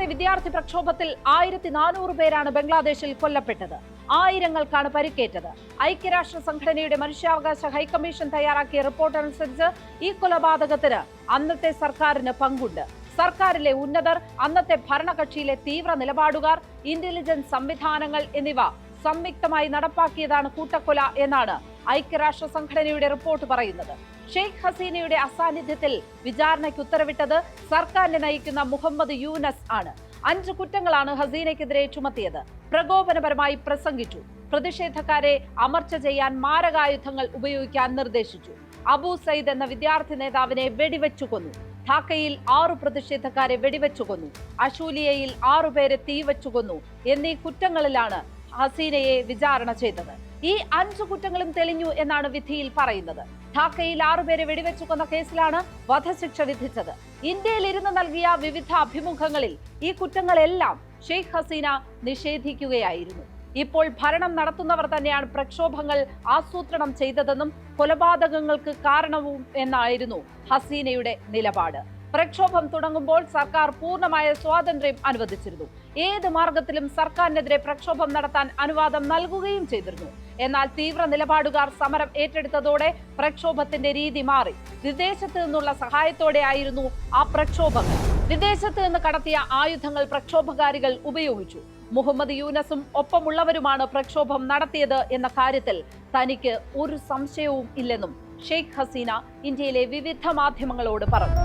വർഷത്തെ വിദ്യാർത്ഥി പ്രക്ഷോഭത്തിൽ 1400 പേരാണ് ബംഗ്ലാദേശിൽ കൊല്ലപ്പെട്ടത്. ആയിരങ്ങൾക്കാണ് പരിക്കേറ്റത്. ഐക്യരാഷ്ട്ര സംഘടനയുടെ മനുഷ്യാവകാശ ഹൈക്കമ്മീഷൻ തയ്യാറാക്കിയ റിപ്പോർട്ട് അനുസരിച്ച് ഈ കൊലപാതകത്തിന് അന്നത്തെ സർക്കാരിന് പങ്കുണ്ട്. സർക്കാരിലെ ഉന്നതർ, അന്നത്തെ ഭരണകക്ഷിയിലെ തീവ്ര നിലപാടുകാർ, ഇന്റലിജൻസ് സംവിധാനങ്ങൾ എന്നിവ സംയുക്തമായി നടപ്പാക്കിയതാണ് കൂട്ടക്കൊല എന്നാണ് ഐക്യരാഷ്ട്ര സംഘടനയുടെ റിപ്പോർട്ട് പറയുന്നത്. ഷെയ്ഖ് ഹസീനയുടെ അസാന്നിധ്യത്തിൽ വിചാരണയ്ക്ക് ഉത്തരവിട്ടത് സർക്കാരിനെ നയിക്കുന്ന മുഹമ്മദ് യൂനസ് ആണ്. 5 കുറ്റങ്ങളാണ് ഹസീനയ്ക്കെതിരെ ചുമത്തിയത്. പ്രകോപനപരമായി പ്രസംഗിച്ചു, പ്രതിഷേധക്കാരെ അമർച്ച ചെയ്യാൻ മാരകായുധങ്ങൾ ഉപയോഗിക്കാൻ നിർദ്ദേശിച്ചു, അബു സയ്യിദ് എന്ന വിദ്യാർത്ഥി നേതാവിനെ വെടിവെച്ചു കൊന്നു, ധാക്കയിൽ 6 പ്രതിഷേധക്കാരെ വെടിവെച്ചു കൊന്നു, അശൂലിയയിൽ 6 പേരെ തീവച്ചു കൊന്നു എന്നീ കുറ്റങ്ങളിലാണ് ഹസീനയെ വിചാരണ ചെയ്തത്. ഈ 5 കുറ്റങ്ങളും തെളിഞ്ഞു എന്നാണ് വിധിയിൽ പറയുന്നത്. ധാക്കയിൽ 6 പേരെ വെടിവെച്ചു കൊന്ന കേസിലാണ് വധശിക്ഷ വിധിച്ചത്. ഇന്ത്യയിൽ ഇരുന്ന് നൽകിയ വിവിധ അഭിമുഖങ്ങളിൽ ഈ കുറ്റങ്ങളെല്ലാം ഷെയ്ഖ് ഹസീന നിഷേധിക്കുകയായിരുന്നു. ഇപ്പോൾ ഭരണം നടത്തുന്നവർ തന്നെയാണ് പ്രക്ഷോഭങ്ങൾ ആസൂത്രണം ചെയ്തതെന്നും കൊലപാതകങ്ങൾക്ക് കാരണവും എന്നായിരുന്നു ഹസീനയുടെ നിലപാട്. പ്രക്ഷോഭം തുടങ്ങുമ്പോൾ സർക്കാർ പൂർണ്ണമായ സ്വാതന്ത്ര്യം അനുവദിച്ചിരുന്നു. ഏത് മാർഗത്തിലും സർക്കാരിനെതിരെ പ്രക്ഷോഭം നടത്താൻ അനുവാദം നൽകുകയും ചെയ്തിരുന്നു. എന്നാൽ തീവ്ര നിലപാടുകാർ സമരം ഏറ്റെടുത്തതോടെ പ്രക്ഷോഭത്തിന്റെ രീതി മാറി. വിദേശത്ത് നിന്നുള്ള സഹായത്തോടെ ആയിരുന്നു ആ പ്രക്ഷോഭങ്ങൾ. വിദേശത്ത് നിന്ന് കടത്തിയ ആയുധങ്ങൾ പ്രക്ഷോഭകാരികൾ ഉപയോഗിച്ചു. മുഹമ്മദ് യൂനസും ഒപ്പമുള്ളവരുമാണ് പ്രക്ഷോഭം നടത്തിയത് എന്ന കാര്യത്തിൽ തനിക്ക് ഒരു സംശയവും ഇല്ലെന്നും ഷെയ്ഖ് ഹസീന ഇന്ത്യയിലെ വിവിധ മാധ്യമങ്ങളോട് പറഞ്ഞു.